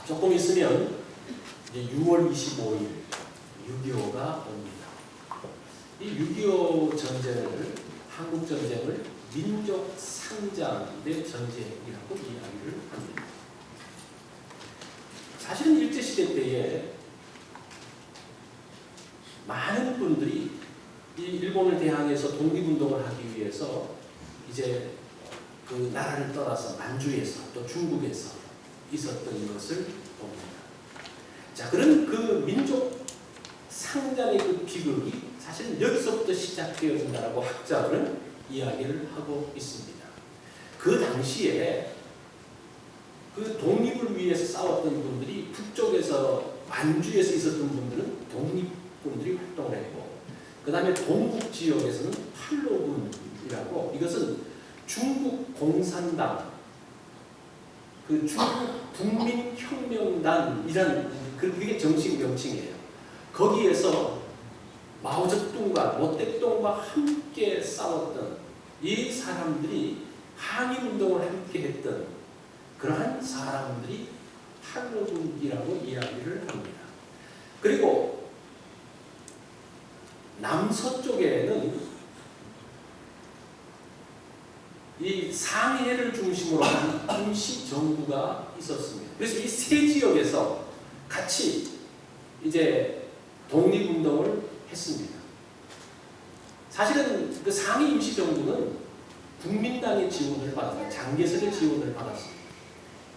조금 있으면 이제 6월 25일 6.25가 옵니다. 이 6.25 전쟁을, 한국 전쟁을 민족 상장의 전쟁이라고 이야기를 합니다. 사실은 일제시대 때에 많은 분들이 이 일본을 대항해서 독립운동을 하기 위해서 이제 그 나라를 떠나서 만주에서 또 중국에서 있었던 것을 봅니다. 자, 그런 그 민족 상장의 그 비극이 사실 여기서부터 시작되어진다라고 학자들은 이야기를 하고 있습니다. 그 당시에 그 독립을 위해서 싸웠던 분들이 북쪽에서 만주에서 있었던 분들은 독립군들이 활동을 했고, 그 다음에 동북 지역에서는 팔로군이라고, 이것은 중국 공산당, 그 중국 국민혁명단이란 그게 정식 명칭이에요. 거기에서 마오쩌둥과 모택동과 함께 싸웠던 이 사람들이 항일운동을 함께 했던 그러한 사람들이 팔로군이라고 이야기를 합니다. 그리고 남서쪽에는 이 상해를 중심으로 한 임시정부가 있었습니다. 그래서 이 세 지역에서 같이 이제 독립운동을 했습니다. 사실은 그 상해 임시정부는 국민당의 지원을 받았어요. 장개석의 지원을 받았습니다.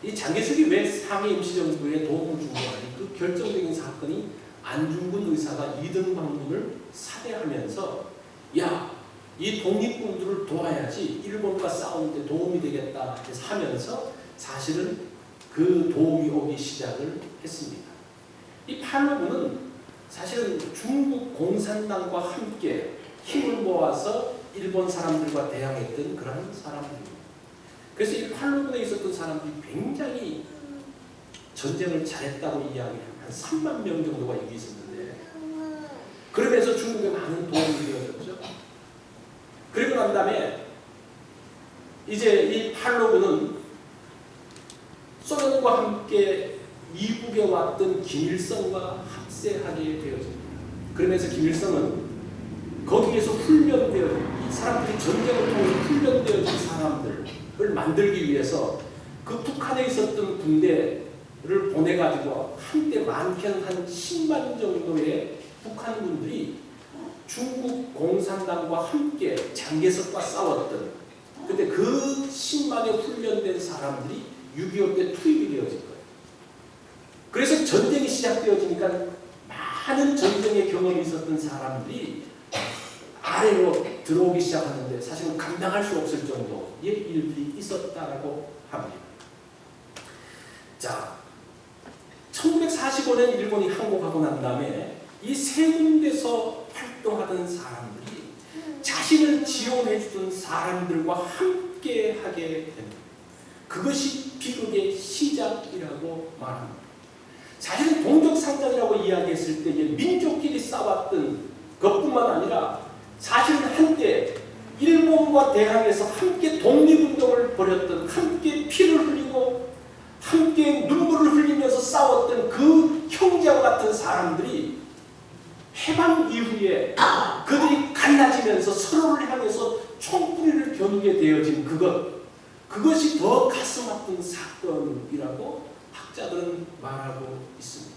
이 장개석이 왜 상해 임시정부에 도움을 준 거니? 그 결정적인 사건이 안중근 의사가 이등방문을 살해하면서, 야, 이 독립군들을 도와야지 일본과 싸우는데 도움이 되겠다 해서 하면서 사실은 그 도움이 오기 시작을 했습니다. 이 팔로군은 사실은 중국 공산당과 함께 힘을 모아서 일본 사람들과 대항했던 그런 사람들입니다. 그래서 이 팔로군에 있었던 사람들이 굉장히 전쟁을 잘했다고 이야기해요. 한 3만 명 정도가 여기 있었는데, 그러면서 중국에 많은 도움이 되어졌죠. 그리고 난 다음에 이제 이 팔로군은 소련과 함께 미국에 왔던 김일성과 합세하게 되어집니다. 그러면서 김일성은 거기에서 훈련되어, 이 사람들이 전쟁을 통해서 훈련되어진 사람들을 만들기 위해서 그 북한에 있었던 군대를 보내가지고 한때 많게는 한 10만 정도의 북한군들이 중국 공산당과 함께 장개석과 싸웠던, 근데 그 10만의 훈련된 사람들이 6.25 때 투입이 되어진 거예요. 그래서 전쟁이 시작되어지니까 많은 전쟁의 경험이 있었던 사람들이 아래로 들어오기 시작하는데 사실은 감당할 수 없을 정도의 일들이 있었다고 합니다. 자, 1945년 일본이 항복하고 난 다음에 이 세 군데서 활동하던 사람들이 자신을 지원해주던 사람들과 함께 하게 됩니다. 그것이 비극의 시작이라고 말합니다. 사실은 동족상장이라고 이야기했을 때 민족끼리 싸웠던 것뿐만 아니라 사실은 한때 일본과 대항해서 함께 독립운동을 벌였던, 함께 피를 흘리고 함께 눈물을 흘리면서 싸웠던 그 형제와 같은 사람들이 해방 이후에 그들이 갈라지면서 서로를 향해서 총구리를 겨누게 되어진 그것이 더 가슴 아픈 사건이라고 학자들은 말하고 있습니다.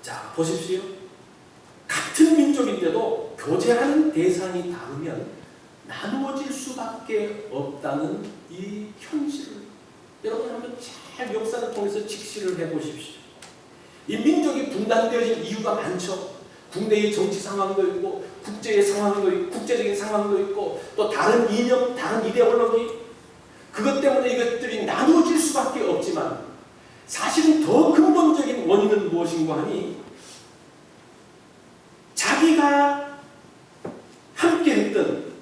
자, 보십시오. 같은 민족인데도 교제하는 대상이 다르면 나누어질 수밖에 없다는 이 현실을 여러분 한번 잘 역사를 통해서 직시를 해보십시오. 이 민족이 분단되어진 이유가 많죠. 국내의 정치 상황도 있고 국제의 상황도 있고 국제적인 상황도 있고 또 다른 이념, 다른 이데올로기, 그것 때문에 이것들이 나누어질 수밖에 없지만 사실은 더 근본적인 원인은 무엇인가 하니 자기가 함께했던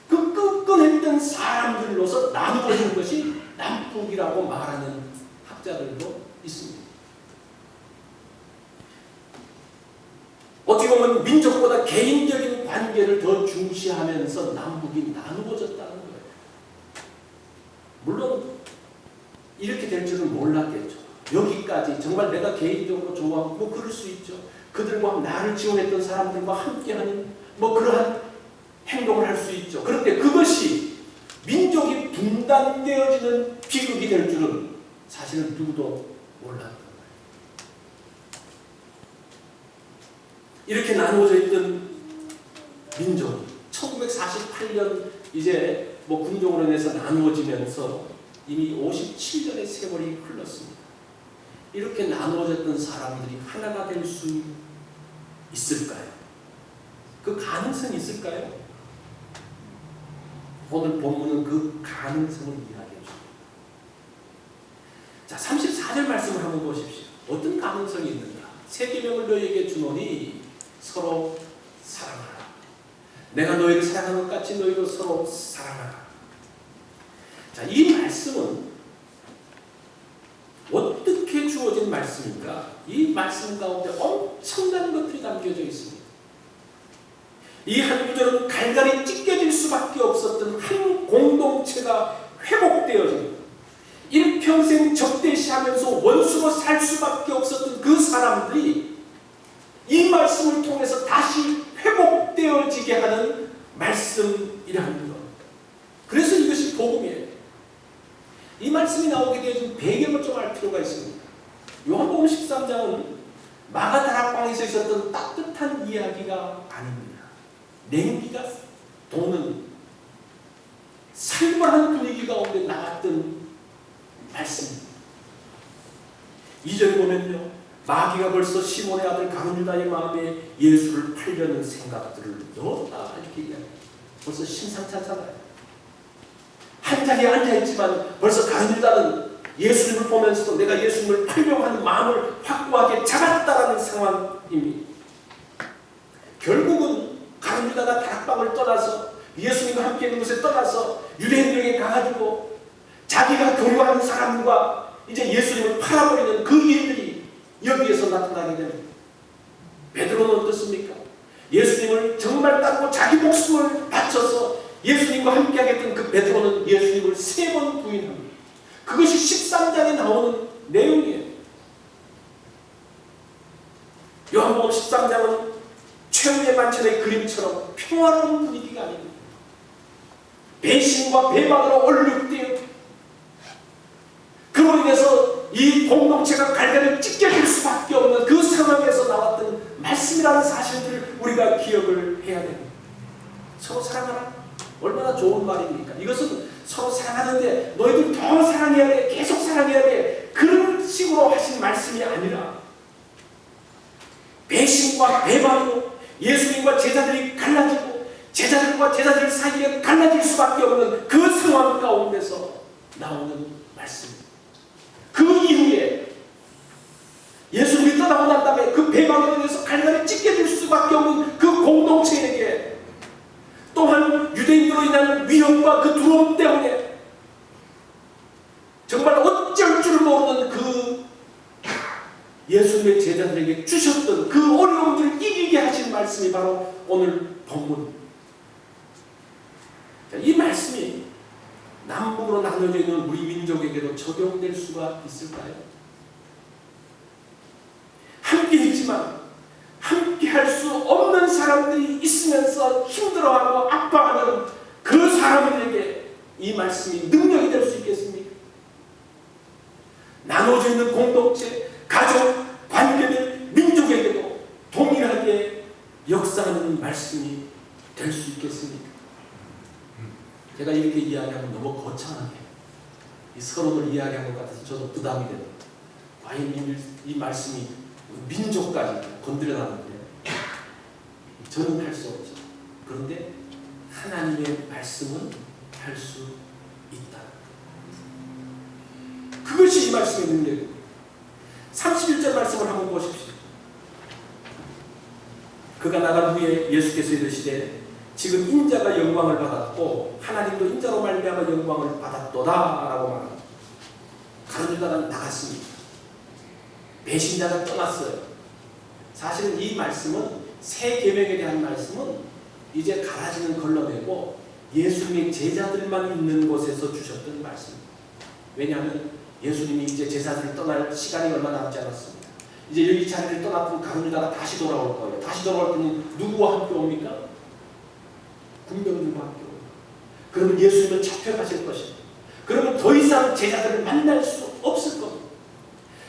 그 끈끈했던 사람들로서 나누어진 것이 남북이라고 말하는 학자들도 있습니다. 어떻게 보면 민족보다 개인적인 관계를 더 중시하면서 남북이 나누어졌다는 거예요. 물론 이렇게 될 줄은 몰랐겠죠. 여기까지 정말 내가 개인적으로 좋아하고 뭐 그럴 수 있죠. 그들과 나를 지원했던 사람들과 함께하는 뭐 그러한 행동을 할 수 있죠. 그런데 그것이 민족이 분단되어지는 비극이 될 줄은 사실은 누구도 몰랐던 거예요. 이렇게 나누어져 있던 민족이 1948년 이제 뭐 군종으로 인해서 나누어지면서 이미 57년의 세월이 흘렀습니다. 이렇게 나누어졌던 사람들이 하나가 될 수 있을까요? 그 가능성이 있을까요? 오늘 본문은 그 가능성을 이야기해 줍니다. 자, 34절 말씀을 한번 보십시오. 어떤 가능성이 있는가? 새 계명을 너희에게 주노니 서로 사랑하라. 내가 너희를 사랑하는 것 같이 너희도 서로 사랑하라. 자, 이 말씀은 어떻게 주어진 말씀인가? 이 말씀 가운데 엄청난 것들이 담겨져 있습니다. 이 한 구절은 갈갈이 찢겨질 수밖에 없었던 한 공동체가 회복되어집니다. 일평생 적대시하면서 원수로 살 수밖에 없었던 그 사람들이 이 말씀을 통해서 다시 회복되어지게 하는 말씀이라는 것. 그래서 이것이 복음이에요. 이 말씀이 나오게 되어진 배경을 좀 알 필요가 있습니다. 요한복음 13장은 마가다락방에서 있었던 따뜻한 이야기가 아닙니다. 냉기가 도는 살벌한 분위기 가운데 나왔던 말씀입니다. 2절 보면요, 마귀가 벌써 시몬의 아들 가룟유다의 마음에 예수를 팔려는 생각들을 넣었다 이렇게 이야기해요. 벌써 심상찮잖아요. 한 자리에 앉아있지만 벌써 가룟유다는 예수님을 보면서도 내가 예수님을 팔려고 하는 마음을 확고하게 잡았다라는 상황입니다. 결국은 가룟유다가 다락방을 떠나서 예수님과 함께 있는 곳에 떠나서 유대인들에게 가가지고 자기가 교류하는 사람과 이제 예수님을 팔아버리는 그 일들이 여기에서 나타나게 됩니다. 베드로는 어떻습니까? 예수님을 정말 따르고 자기 목숨을 바쳐서 예수님과 함께 하겠던 그 베드로는 예수님을 3번 부인합니다. 그것이 13장에 나오는 내용이에요. 요한복음 13장은 최후의 만찬의 그림처럼 평화로운 분위기가 아닙니다. 배신과 배반으로 얼룩되어 그로 인해서 이 공동체가 갈갈이 찢겨질 수밖에 없는 그 상황에서 나왔던 말씀이라는 사실들을 우리가 기억을 해야 됩니다. 서로 사랑하라. 얼마나 좋은 말입니까? 이것은 서로 사랑하는데 너희들 더 사랑해야 돼. 계속 사랑해야 돼. 그런 식으로 하신 말씀이 아니라 배신과 배반으로 예수님과 제자들이 갈라지고 제자들과 제자들 사이에 갈라질 수밖에 없는 그 상황 가운데서 나오는 말씀입니다. 그 이후에 예수님이 떠나고 난 다음에 그 배반으로 인해서 갈갈이 찢겨질 수밖에 없는 그 공동체에게 또한 유대인으로 인한 위협과 그 두려움 때문에 정말 어쩔 줄 모르는 그 예수님의 제자들에게 주셨던 그 어려움들을 이기게 하신 말씀이 바로 오늘 본문. 이 말씀이 남북으로 나눠져 있는 우리 민족에게도 적용될 수가 있을까요? 함께 있지만 함께 할 수 없는 사람들이 있으면서 힘들어하고 아파하는 그 사람들에게 이 말씀이 능력이 될 수 있겠습니까? 나눠져 있는 공동체, 가족, 관계들, 민족에게도 동일하게 역사하는 말씀이 될 수 있겠습니까? 제가 이렇게 이야기하면 너무 거창하게 이 서론을 이야기하는 것 같아서 저도 부담이 됩니다. 과연 이 말씀이 민족까지 건드려나는데 저는 할 수 없죠. 그런데 하나님의 말씀은 할 수 있다. 그것이 이 말씀의 능력입니다. 31절 말씀을 한번 보십시오. 그가 나간 후에 예수께서 이르시되 지금 인자가 영광을 받았고 하나님도 인자로 말미암아 영광을 받았도다 라고 말합니다. 가룟유다가 나갔습니다. 배신자가 떠났어요. 사실은 이 말씀은 새 계명에 대한 말씀은 이제 가라지는 걸러내고 예수님의 제자들만 있는 곳에서 주셨던 말씀입니다. 왜냐하면 예수님이 이제 제자들을 떠날 시간이 얼마 남지 않았습니다. 이제 이 자리를 떠났던 가룟유다가 다시 돌아올 거예요. 다시 돌아올 때는 누구와 함께 옵니까? 군병들과 함께 옵니다. 그러면 예수님은 잡혀가실 것입니다. 그러면 더 이상 제자들을 만날 수 없을 겁니다.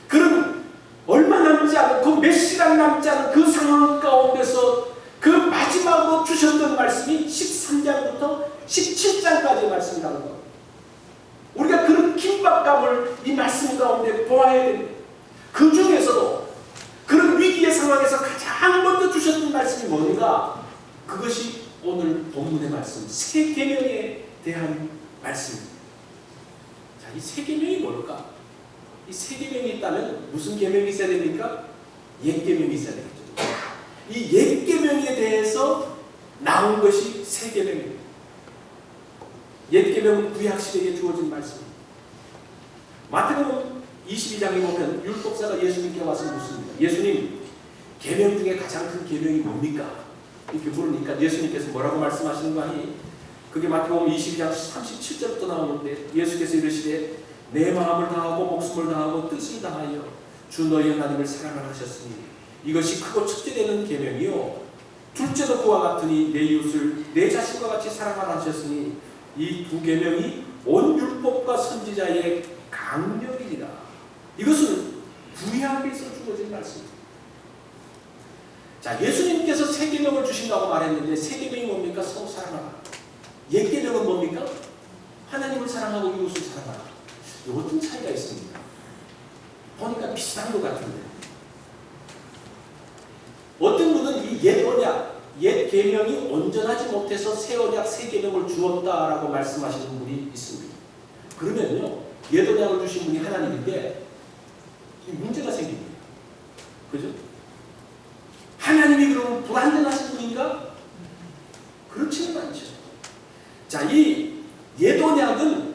그럼 얼마 남지 않은 그 몇 시간 남지 않은 그 상황 가운데서 그 마지막으로 주셨던 말씀이 13장부터 17장까지의 말씀이라는 겁니다. 우리가 그런 긴박감을 이 말씀 가운데 보아야 됩니다. 그 중에서도 그런 위기의 상황에서 가장 먼저 주셨던 말씀이 뭔가? 그것이 오늘 본문의 말씀, 새 계명에 대한 말씀입니다. 자, 이 새 계명이 뭘까? 이 새 계명이 있다면 무슨 계명이 있어야 됩니까? 옛 계명이 있어야 되겠죠. 이 옛 계명에 대해서 나온 것이 새 계명입니다. 옛 계명은 구약 시대에 주어진 말씀입니다. 마태복음 22장에 보면 율법사가 예수님께 와서 묻습니다. 예수님, 계명 중에 가장 큰 계명이 뭡니까? 이렇게 물으니까 예수님께서 뭐라고 말씀하시는가 하니, 그게 마태복음 22장 37절부터 나오는데, 예수께서 이르시되 내 마음을 다하고 목숨을 다하고 뜻을 다하여 주 너희 하나님을 사랑하라 하셨으니 이것이 크고 첫째 되는 계명이요 둘째도 그와 같으니 내 이웃을 내 자신과 같이 사랑하라 하셨으니 이 두 계명이 온 율법과 선지자의 강령이니라. 이것은 구약에서 주어진 말씀입니다. 자, 예수님께서 새 계명을 주신다고 말했는데 새 계명이 뭡니까? 서로 사랑하라. 옛 계명은 뭡니까? 하나님을 사랑하고 이웃을 사랑하라. 어떤 차이가 있습니다. 보니까 비슷한 것 같은데, 어떤 분은 이 옛 언약, 옛 계명이 온전하지 못해서 새 언약, 새 계명을 주었다라고 말씀하시는 분이 있습니다. 그러면요, 옛 언약을 주신 분이 하나님인데 문제가 생깁니다. 그죠? 하나님이 그러면 불완전하신 분인가? 그렇지는 않죠. 자, 이 옛 언약은,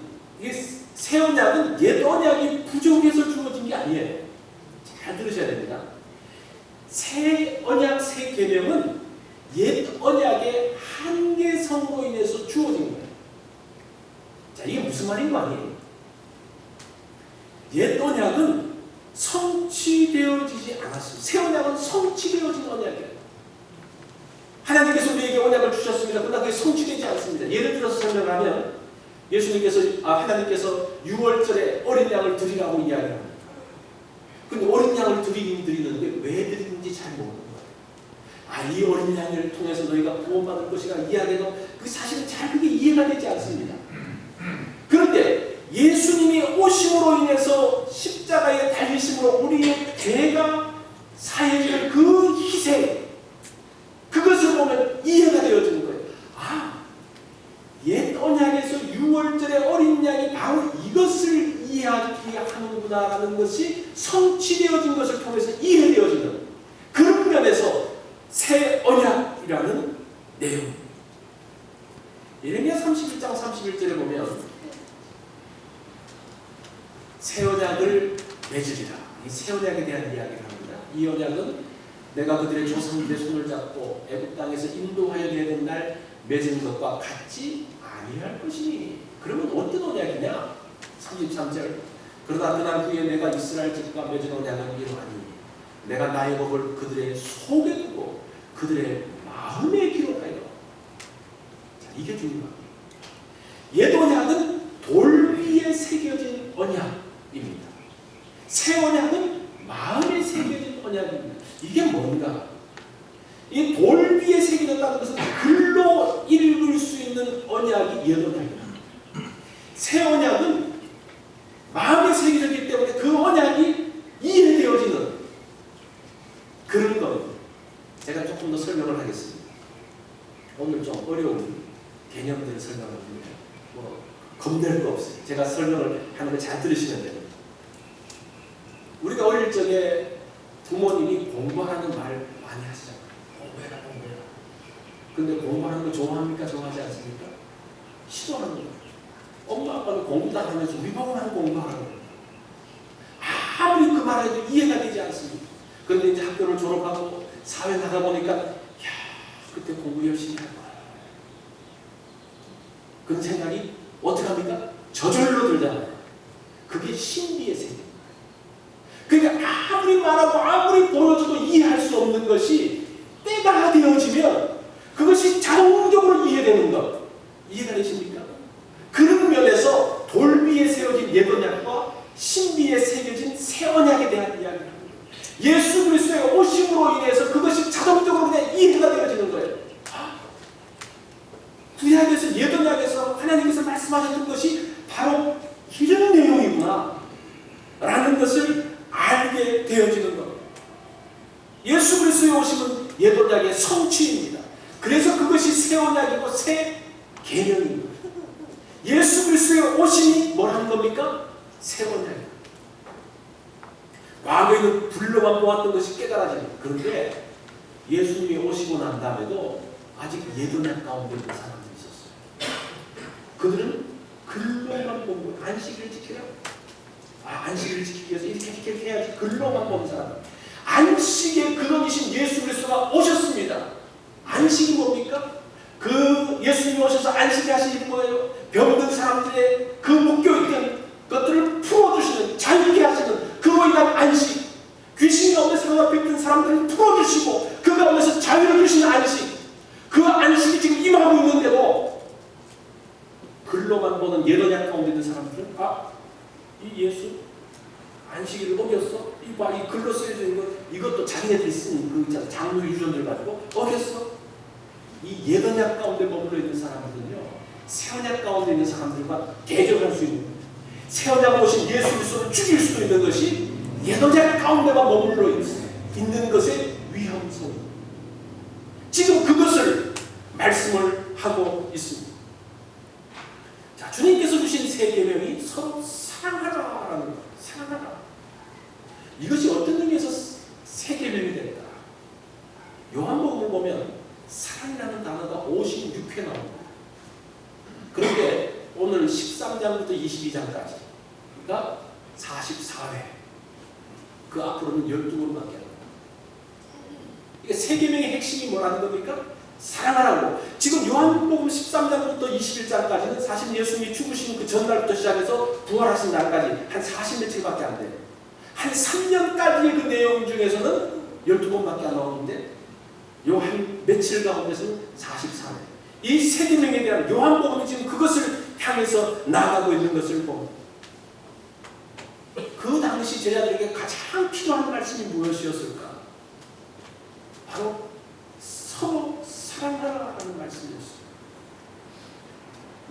새 언약은 옛 언약이 부족해서 주어진 게 아니에요. 잘 들으셔야 됩니다. 새 언약, 새 계명은 옛 언약의 한계성으로 인해서 주어진 거예요. 자, 이게 무슨 말인 거 아니에요? 옛 언약은 성취되어지지 않았어요. 새 언약은 성취되어진 언약이에요. 하나님께서 우리에게 언약을 주셨습니다. 그러나 그게 성취되지 않습니다. 예를 들어서 설명하면, 하나님께서 6월절에 어린 양을 드리라고 이야기합니다. 근데 어린 양을 드리긴 드리는데 왜 드리는지 잘 모르는 거예요. 이 어린 양을 통해서 너희가 구원받을 것이라 이야기해도 그 사실은 잘 그게 이해가 되지 않습니다. 그런데 예수님이 오심으로 인해서 십자가에 달리심으로 우리의 죄가 사해지는 그 희생, 그것을 보면 이해가 되어지는 거예요. 옛 언약에서 6월절의 어린 양이 바로 이것을 이야기하는구나라는 것이 성취되어진 것을 통해서 이해되어지는 그런 면에서 새 언약이라는 내용. 예레미야 31장 31절에 보면 새 언약을 맺으리라. 이 새 언약에 대한 이야기를 합니다. 이 언약은 내가 그들의 조상들의 손을 잡고 애굽 땅에서 인도하여 내는 날 맺은 것과 같지 아니할 것이니. 그러면 어떤 언약이냐? 33절. 그러나 그날 후에 내가 이스라엘 집과 맺은 언약은 이러하니 내가 나의 법을 그들의 속에 두고 그들의 마음에 기록하여. 자, 이게 중요합니다. 옛 언약은 돌 위에 새겨진 언약입니다. 새 언약은 마음에 새겨진 언약입니다. 이게 뭔가? 이 돌 위에 새겨졌다는 것은 글로 읽을 수 있는 언약이 옛 언약입니다. 새 언약은 마음에 새겨졌기 때문에 그 언약이 이해되어지는 그런 겁니다. 제가 조금 더 설명을 하겠습니다. 오늘 좀 어려운 개념들을 설명합니다. 겁낼 거 없어요. 제가 설명을 하는 거 잘 들으시면 됩니다. 우리가 어릴 적에 부모님이 공부하는 말 많이 하시잖아요. 공부해라, 공부해라. 근데 공부하는 거 좋아합니까? 좋아하지 않습니까? 싫어하는 거예요. 엄마 아빠는 공부 다 하면서 우리 보고만 공부하는 거예요. 아무리 그 말해도 이해가 되지 않습니다. 그런데 이제 학교를 졸업하고 사회 나가보니까 그때 공부 열심히 할 거야. 그런 생각이 어떻게 합니까? 저절로 들잖아요. 그게 그것이 신비의 세계. 그러니까 아무리 말하고 아무리 보여줘도 이해할 수 없는 것이 때가 되어지면 그것이 자동적으로 이해되는 것. 이해가 되십니까? 그런 면에서 돌비에 세워진 옛 언약과 신비에 새겨진 새 언약에 대한 이야기를 합니다. 예수 그리스도의 오심으로 인해서 그것이 자동적으로 그냥 이해가 되어지는 거예요. 구약에서 옛 언약에서 하나님께서 말씀하셨던 것이 바로 이런 내용이구나 라는 것을 알게 되어지는 겁니다. 예수 그리스도의 오심은 옛 언약의 성취입니다. 그래서 그것이 새 언약이고 새 계명입니다. 예수 그리스도의 오심이 뭐라는 겁니까? 새 언약입니다. 과거에는 불로만 보았던 것이 깨달아집니다. 그런데 예수님이 오시고 난 다음에도 아직 옛 언약 가운데 있는 사람들이 있었어요. 그들은 글로만 보고 안식일을 지키라. 안식일을 지키기 위해서 이렇게 해야지. 글로만 보는 사람. 안식의 근원이신 예수 그리스도가 오셨습니다. 안식이 뭡니까? 그 예수님이 오셔서 안식을 하시는 거예요. 병든 사람들의 그 묶여있던 것들을 풀어주시는, 자유케 하시는 그로 인한 안식. 귀신이 없는 사람과 뱉은 사람들을 풀어주시고 그 가운데서 자유를 주시는 안식. 그 안식이 지금 임하고 있는데도 글로만 보는 옛 언약 가운데 있는 사람들은 이 예수 안식일을 어겼어? 이 글로 쓰여져 있는 것, 이것도 자기네들이 쓴 그 있잖아, 장로 유전들 가지고 어겼어? 이 옛 언약 가운데 머물러 있는 사람들은요, 새 언약 가운데 있는 사람들과 대적할 수 있는 거예요. 새 언약 오신 예수 그리스도를 죽일 수도 있는 것이 옛 언약 가운데만 머물러 있는 것의 위험성. 지금 그것을 말씀을 하고 있습니다. 자, 주님께서 주신 새 계명이 서로 사랑하라라는 거예요. 사랑하라. 이것이 어떤 의미에서 새 계명이 됐다. 요한복음을 보면 사랑이라는 단어가 56회 나옵니다. 그런데 오늘 13장부터 22장까지, 그러니까 44회, 그 앞으로는 12번밖에 안 됩니다. 이게 새 계명의 핵심이 뭐라는 겁니까? 사랑하라고. 지금 요한복음 13장부터 21장까지는 사실 예수님이 죽으신 그 전날부터 시작해서 부활하신 날까지 한 40며칠밖에 안 돼요. 한 3년까지의 그 내용 중에서는 12번밖에 안 나오는데 요 한 며칠 가운데서는 44회. 이 새 계명에 대한 요한복음이 지금 그것을 향해서 나가고 있는 것을 봅니다. 그 당시 제자들에게 가장 필요한 말씀이 무엇이었을까? 바로 서로 사랑하라는 말씀이었어요.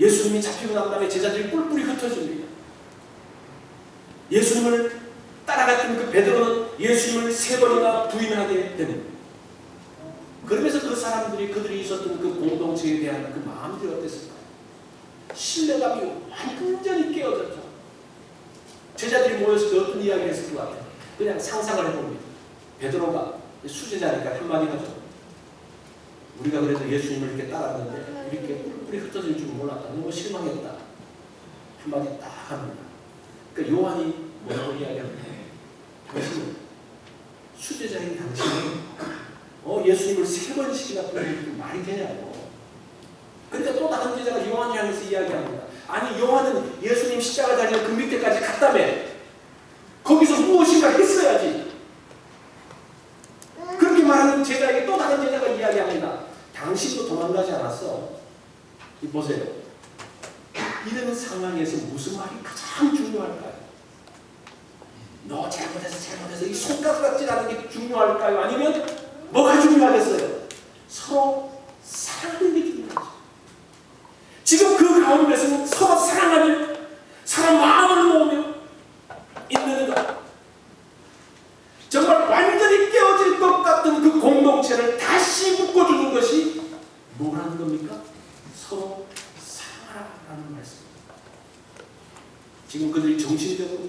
예수님이 잡히고 난 다음에 제자들이 뿔뿔이 흩어집니다. 예수님을 따라갔던 그 베드로는 예수님을 3번이나 부인하게 됩니다. 그러면서 그 사람들이 그들이 있었던 그 공동체에 대한 그 마음들이 어땠을까요? 신뢰감이 완전히 깨어졌죠. 제자들이 모였을 때 어떤 이야기를 했을 것 같아요? 그냥 상상을 해봅니다. 베드로가 수제자니까 한마디 하죠. 우리가 그래서 예수님을 이렇게 따랐는데 이렇게 뿔뿔이 흩어질 줄 몰랐다. 너무 실망했다. 한마디 딱 합니다. 그러니까 요한이 뭐라고 이야기합니다. 당신은 수제자인 당신은 예수님을 3번씩이나 부르는 말이 되냐고. 그러니까 또 다른 제자가 요한이 향해서 이야기합니다. 아니 요한은 예수님 십자가 다리는 그 밑에까지 갔다며. 거기서 무엇인가 했어야지. 그렇게 말하는 제자에게 또 다른 제자가 이야기합니다. 당신도 도망가지 않았어. 보세요. 이런 상황에서 무슨 말이 가장 중요할까요? 너 잘못해서 이 손가락질하는 게 중요할까요? 아니면 뭐가 중요하겠어요? 서로 사랑하는 게 중요하죠. 지금 그 가운데서는 서로 사랑하며 사람 마음을 모으며 있는 것, 정말 완전히 깨어질 것 같은 그 공동체를 다시 묶어주는 것이 뭐라는 겁니까? 서로 사랑하라는 말씀입니다. 지금 그들이 정신적으로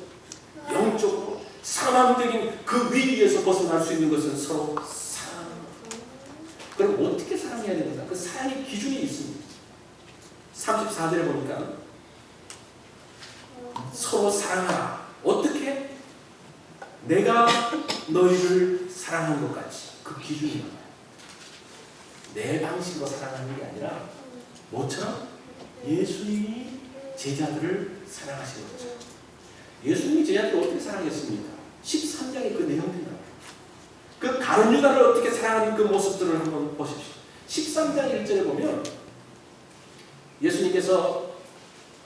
영적으로 상황적인 그 위기에서 벗어날 수 있는 것은 서로 사랑하는 것. 그럼 어떻게 사랑해야 되는가? 그 사랑의 기준이 있습니다. 34절에 보니까 서로 사랑하라. 어떻게? 내가 너희를 사랑한 것 같이. 그 기준이 나와요. 내 방식으로 사랑하는 게 아니라 뭐처럼? 예수님이 제자들을 사랑하신 것처럼. 예수님이 제자들을 어떻게 사랑했습니까? 13장에 그 내용들이 나와요. 그 가룟 유다를 어떻게 사랑하는 그 모습들을 한번 보십시오. 13장 1절에 보면 예수님께서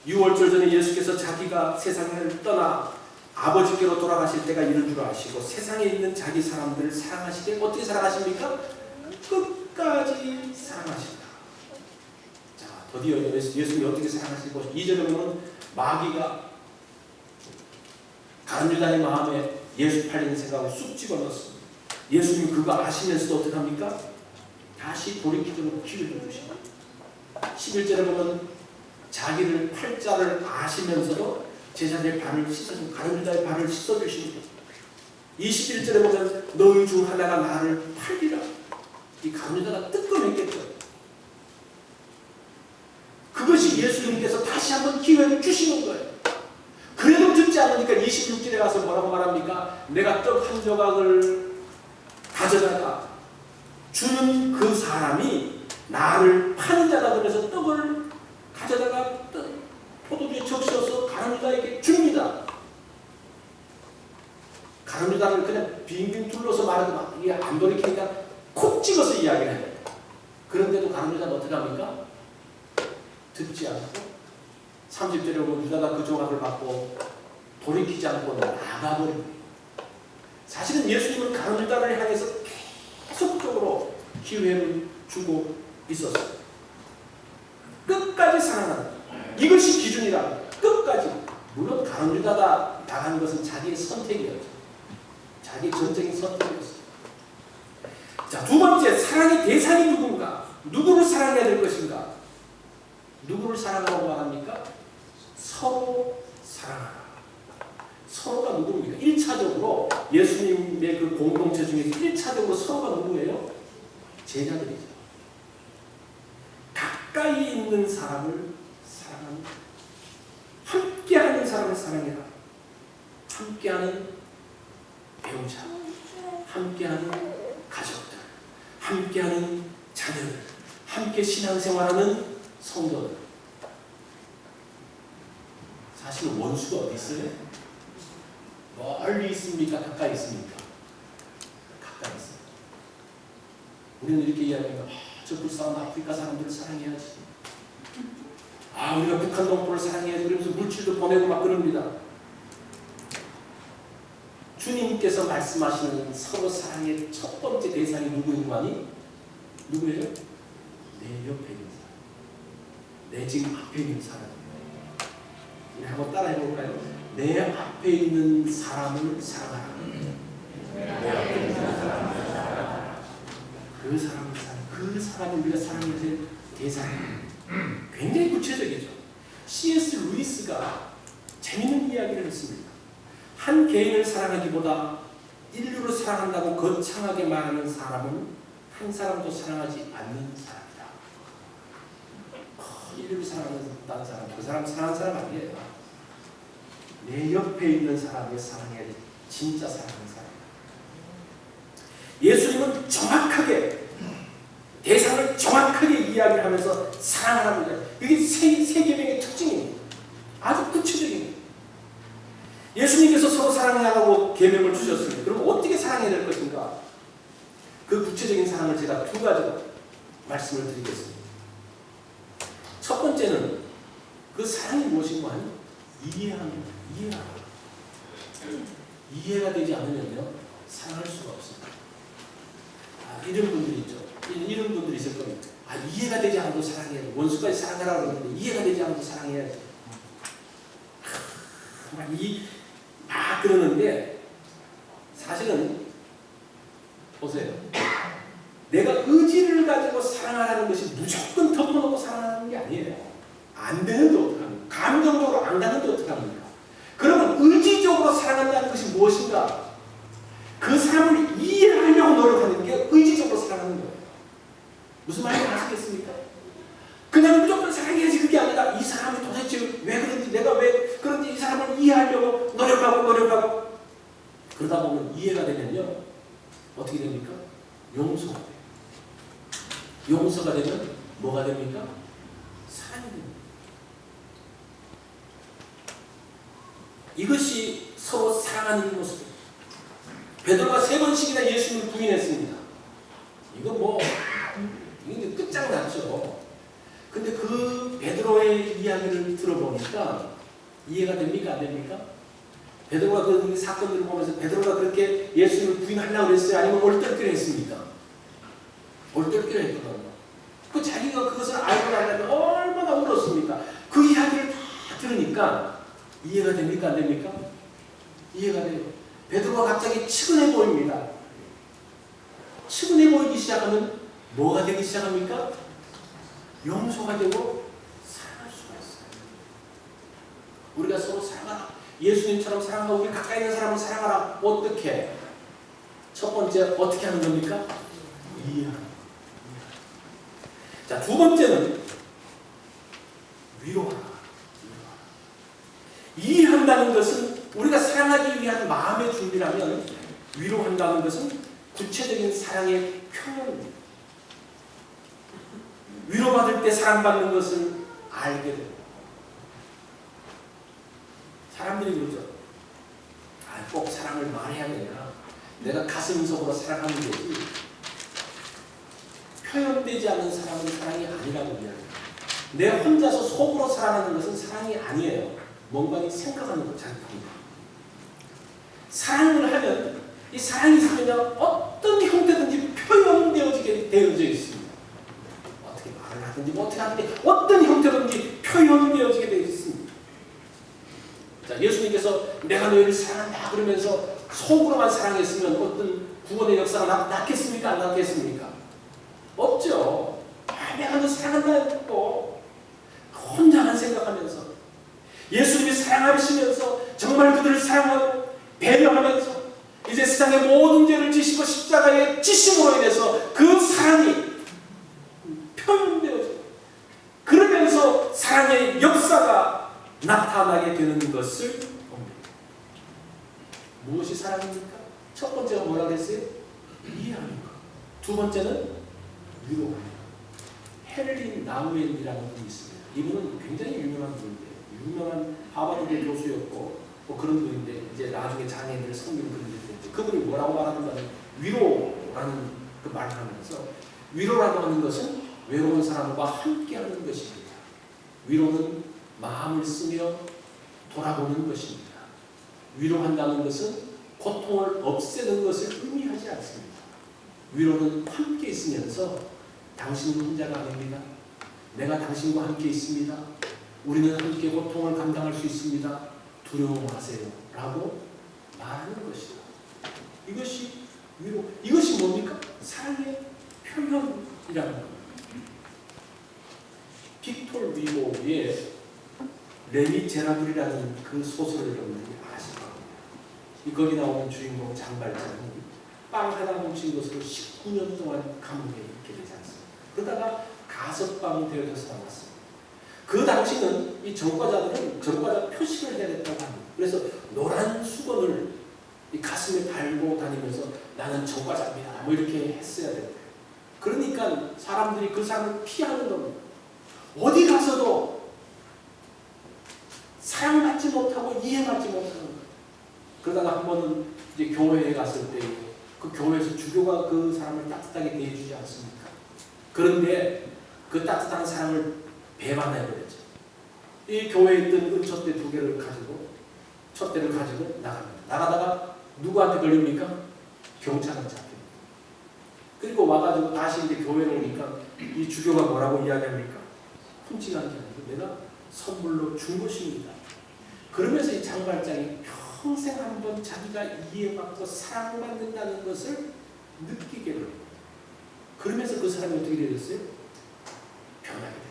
6월절 전에 예수께서 자기가 세상을 떠나 아버지께로 돌아가실 때가 이른 줄 아시고 세상에 있는 자기 사람들을 사랑하시되 어떻게 사랑하십니까? 끝까지 사랑하신다. 자, 드디어 예수님이 어떻게 사랑하시고 2절에 보면 마귀가 가룟 유다의 마음에 예수 팔리는 생각을 쑥 집어넣었습니다. 예수님 그거 아시면서도 어떻게 합니까? 다시 돌이키도록 기회를 주십니다. 11절에 보면 자기를 팔자를 아시면서도 제자들의 발을 씻어주고 가룟 유다의 발을 씻어주십니다. 21절에 보면 너희 중 하나가 나를 팔리라. 이 가룟 유다가 뜨끔했겠죠. 그것이 예수님께서 다시 한번 기회를 주시는 거예요. 그래도 듣지 않으니까 26절에 가서 뭐라고 말합니까? 내가 떡 한 조각을 가져다가 주는 그 사람이 나를 파는 자다. 그래서 떡을 가져다가 포도주에 적셔서 가룟 유다에게 줍니다. 가룟 유다를 그냥 빙빙 둘러서 말해도 막 이게 안 돌이키니까 콕 찍어서 이야기를 해요. 그런데도 가룟 유다는 어떻게 합니까? 듣지 않고 30절에 보면 유다가 그 조각을 받고 돌이키지 않고 나가버립니다. 사실은 예수님은 가룟 유다를 향해서 계속적으로 기회를 주고 있었어요. 끝까지 사랑하는 이것이 기준이라. 끝까지. 물론 가룟 유다가 나가는 것은 자기의 선택이었죠. 자기의 전적인 선택이었어요. 자, 두 번째, 사랑의 대상이 누군가? 누구를 사랑해야 될 것인가? 누구를 사랑하라고 말합니까? 서로 사랑하라. 서로가 누구입니까? 1차적으로 예수님의 그 공동체 중에서 1차적으로 서로가 누구예요? 제자들이죠. 가까이 있는 사람을 사랑하는, 함께하는 사람을 사랑해라. 함께하는 배우자, 함께하는 가족들, 함께하는 자녀들, 함께 신앙생활하는 성도들. 사실 원수가 어디 있어요? 멀리 있습니까? 가까이 있습니까? 가까이 있습니다. 우리는 이렇게 이야기합니다. 저 불쌍한 아프리카 사람들을 사랑해야지. 우리가 북한 동포를 사랑해야지. 그러면서 물질도 보내고 막 그럽니다. 주님께서 말씀하시는 서로 사랑의 첫 번째 대상이 누구인 거 아니? 누구예요? 내 옆에 있는 사람. 내 지금 앞에 있는 사람. 우리 한번 따라해 볼까요? 내 앞에 있는 사람을 사랑하라. 내 앞에 있는 사람을 사랑하라. 그 사람을 사랑. 그 사람을 우리가 사랑해야 될 대상이에요. 굉장히 구체적이죠. C.S. 루이스가 재밌는 이야기를 했습니다. 한 개인을 사랑하기보다 인류를 사랑한다고 거창하게 말하는 사람은 한 사람도 사랑하지 않는 사람이다. 인류를 사랑한다는 사람, 그 사람 사랑하는 사람 아니에요. 내 옆에 있는 사람을 사랑해야 돼. 진짜 사랑하는 사람. 예수님은 정확하게 대상을 정확하게 이야기를 하면서 사랑하라고 이야기해요. 이게 세계명의 특징입니다. 아주 구체적인. 예수님께서 서로 사랑하라고 계명을 주셨습니다. 그럼 어떻게 사랑해야 될 것인가? 그 구체적인 사랑을 제가 두 가지로 말씀을 드리겠습니다. 첫 번째는 그 사랑이 무엇인가 하니 이해하는 이해하라. 이해가 되지 않으면요 사랑할 수가 없습니다. 이런 분들이 있죠. 이런 분들이 있을 겁니다. 이해가 되지 않아도 사랑해야 돼. 원수까지 사랑하라고 그러는데 이해가 되지 않아도 사랑해야지. 막 그러는데 사실은 보세요. 내가 의지를 가지고 사랑하라는 것이 무조건 덮어놓고 사랑하는 게 아니에요. 안 되는데 어떡합니까? 감정적으로 안 가는데 어떡합니까? 그러면 의지적으로 사랑한다는 것이 무엇인가? 그 사람을 이해하려고 노력하는 게 의지적으로 사랑하는 거예요. 무슨 말인지 아시겠습니까? 그냥 무조건 사랑해야지 그게 아니라 이 사람이 도대체 왜 그런지 내가 왜 그런지 이 사람을 이해하려고 노력하고 그러다 보면 이해가 되면요 어떻게 됩니까? 용서가 돼요. 용서가 되면 뭐가 됩니까? 사랑이 됩니다. 이것이 서로 사랑하는 모습입니다. 베드로가 3번씩이나 예수님을 부인했습니다. 이거 이게 끝장났죠. 근데 그 베드로의 이야기를 들어보니까 이해가 됩니까? 안 됩니까? 베드로가 그 사건들을 보면서 베드로가 그렇게 예수님을 부인하려고 그랬어요? 아니면 얼떨결에 했습니까? 얼떨결에 했거든요. 그 자기가 그것을 알고 나면 얼마나 울었습니까? 그 이야기를 다 들으니까 이해가 됩니까? 안 됩니까? 이해가 돼요. 베드로가 갑자기 측은해 보입니다. 측은해 보이기 시작하면 뭐가 되기 시작합니까? 용서가 되고 사랑할 수가 있어요. 우리가 서로 사랑하라. 예수님처럼 사랑하고 우리 가까이 있는 사람을 사랑하라. 어떻게? 첫 번째 어떻게 하는 겁니까? 이해하는. 자, 두 번째는 위로하라. 이해한다는 것은 우리가 사랑하기 위한 마음의 준비라면 위로한다는 것은 구체적인 사랑의 표현입니다. 위로받을 때 사랑받는 것을 알게 됩니다. 사람들이 그러죠. 꼭 사랑을 말해야 되냐. 내가 가슴속으로 사랑하는 거지. 표현되지 않는 사랑은 사랑이 아니라고 이야기합니다. 내 혼자서 속으로 사랑하는 것은 사랑이 아니에요. 뭔가 생각하는 걸 자극합니다. 사랑을 하면 이 사랑이 있으면 어떤 형태든지 표현되어지게 되어져 있습니다. 어떻게 말을 하든지 어떻게 하든지 어떤 형태든지 표현되어지게 되어 있습니다. 자, 예수님께서 내가 너희를 사랑한다 그러면서 속으로만 사랑했으면 어떤 구원의 역사가 났겠습니까? 안 났겠습니까? 없죠. 내가 너 사랑한다 했고 혼자만 생각하면서 예수님이 사랑하시면서 정말 그들을 사랑하고 배려하면서 이제 세상의 모든 죄를 지시고 십자가의 지심으로 인해서 그 사랑이 표현되어져 그러면서 사랑의 역사가 나타나게 되는 것을 봅니다. 무엇이 사랑입니까? 첫 번째가 뭐라 그랬어요? 이해하는 것. 두 번째는 위로하는 것. 헨리 나우엔이라는 분이 있습니다. 이분은 굉장히 유명한 분인데요. 유명한 하버드대 교수였고 그런 분인데 이제 나중에 장애인들 섬기는 그런 분인데 그분이 뭐라고 말하는가는 위로라는 그 말을 하면서 위로라고 하는 것은 외로운 사람과 함께하는 것입니다. 위로는 마음을 쓰며 돌아보는 것입니다. 위로한다는 것은 고통을 없애는 것을 의미하지 않습니다. 위로는 함께 있으면서 당신은 혼자가 아닙니다. 내가 당신과 함께 있습니다. 우리는 함께 고통을 감당할 수 있습니다. 두려워 마세요. 라고 말하는 것이다. 이것이 위로. 이것이 뭡니까? 사랑의 표현이라는 겁니다. 빅톨 위고의 레미제라블이라는 그 소설을 여러분들이 아실 겁니다. 거기 나오는 주인공 장발장이 빵 하나 훔친 것으로 19년 동안 감옥에 있게 되지 않습니다. 그러다가 가석방이 되어져서 나왔습니다. 그 당시는 이 전과자들은 전과자 표식을 해야 됐다고 합니다. 그래서 노란 수건을 이 가슴에 달고 다니면서 나는 전과자입니다. 뭐 이렇게 했어야 돼요. 그러니까 사람들이 그 사람을 피하는 겁니다. 어디 가서도 사랑받지 못하고 이해받지 못하는 거예요. 그러다가 한 번은 이제 교회에 갔을 때 그 교회에서 주교가 그 사람을 따뜻하게 대해주지 않습니까? 그런데 그 따뜻한 사랑을 배반해버렸죠. 이 교회에 있던 은촛대 2개를 가지고 촛대를 가지고 나갑니다. 나가다가 누구한테 걸립니까? 경찰한테 잡힙니다. 그리고 와가지고 다시 이제 교회를 오니까 이 주교가 뭐라고 이야기합니까? 훔치는 게 아니고 내가 선물로 준 것입니다. 그러면서 이 장발장이 평생 한번 자기가 이해받고 사랑받는다는 것을 느끼게 됩니다. 그러면서 그 사람이 어떻게 되었어요? 변하게 됩니다.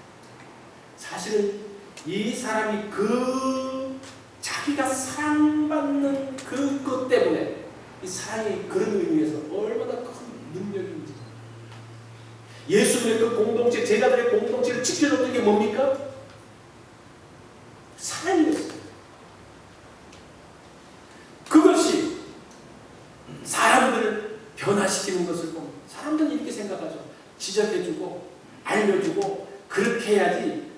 사실은 이 사람이 그 자기가 사랑받는 그것 때문에 이 사랑이 그런 의미에서 얼마나 큰 능력인지 예수님의 그 공동체, 제자들의 공동체를 지켜줬던 게 뭡니까? 사랑이었어요. 그것이 사람들을 변화시키는 것을 보면 사람들은 이렇게 생각하죠. 지적해주고 알려주고 그렇게 해야지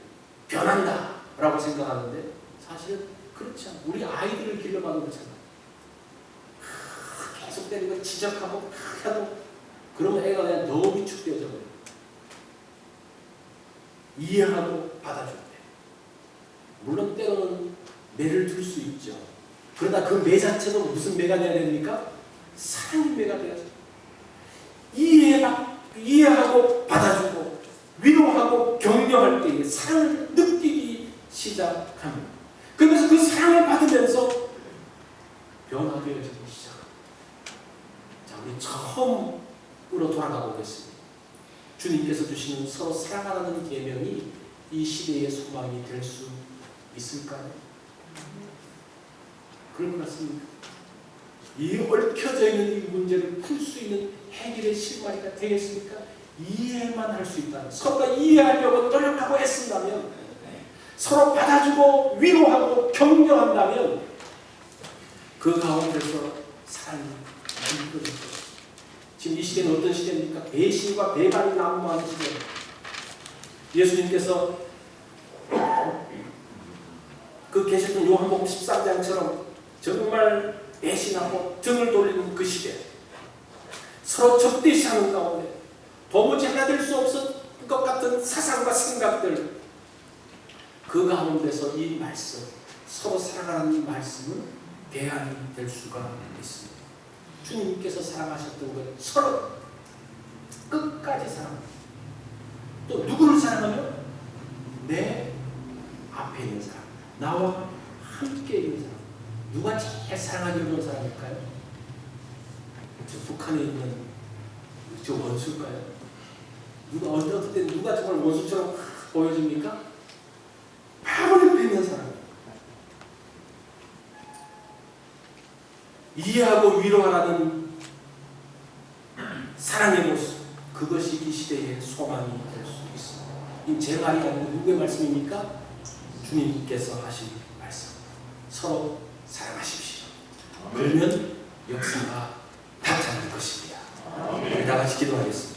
변한다 라고 생각하는데 사실은 그렇지 않아. 우리 아이들을 길러봐도 그렇잖아. 계속 때리고 지적하고 하도 그러면 애가 그냥 더 위축되어져 버려. 이해하고 받아줄 때. 물론 때로는 매를 둘 수 있죠. 그러나 그 매 자체도 무슨 매가 돼야 됩니까? 사랑의 매가 돼야죠. 이해하고 받아주고 위로하고 격려할 때에 사랑을 느끼기 시작합니다. 그러면서 그 사랑을 받으면서 변화되어지기 시작합니다. 자, 우리 처음으로 돌아가 보겠습니다. 주님께서 주시는 서로 사랑하라는 계명이 이 시대의 소망이 될 수 있을까요? 그럴 것 같습니까? 이 얽혀져 있는 이 문제를 풀 수 있는 해결의 실마리가 되겠습니까? 이해만 할 수 있다면, 서로가 이해하려고 노력하고 애쓴다면, 서로 받아주고 위로하고 격려한다면 그 가운데서 사랑이 이루어질 것입니다. 지금 이 시대는 어떤 시대입니까? 배신과 배반이 난무하는 시대입니다. 예수님께서 그 계셨던 요한복음 13장처럼 정말 배신하고 등을 돌리는 그 시대, 서로 적대시하는 가운데 도무지 하나 될 수 없을 것 같은 사상과 생각들, 그 가운데서 이 말씀, 서로 사랑하는 말씀은 대안이 될 수가 있습니다. 주님께서 사랑하셨던 것, 서로 끝까지 사랑합니다. 또 누구를 사랑하며? 내 앞에 있는 사람, 나와 함께 있는 사람. 누가 제일 사랑하기 어려운 사람일까요? 저 북한에 있는 저 원수일까요? 누가 어떨 때 누가 정말 원수처럼 보여집니까? 바로 옆에 있는 사람. 이해하고 위로하라는 사랑의 모습, 그것이 이 시대의 소망이 될 수 있습니다. 제 말이 아니고 누구의 말씀입니까? 주님께서 하신 말씀. 서로 사랑하십시오. 그러면 역사가 나타날 것입니다. 우리 다 같이 기도하겠습니다.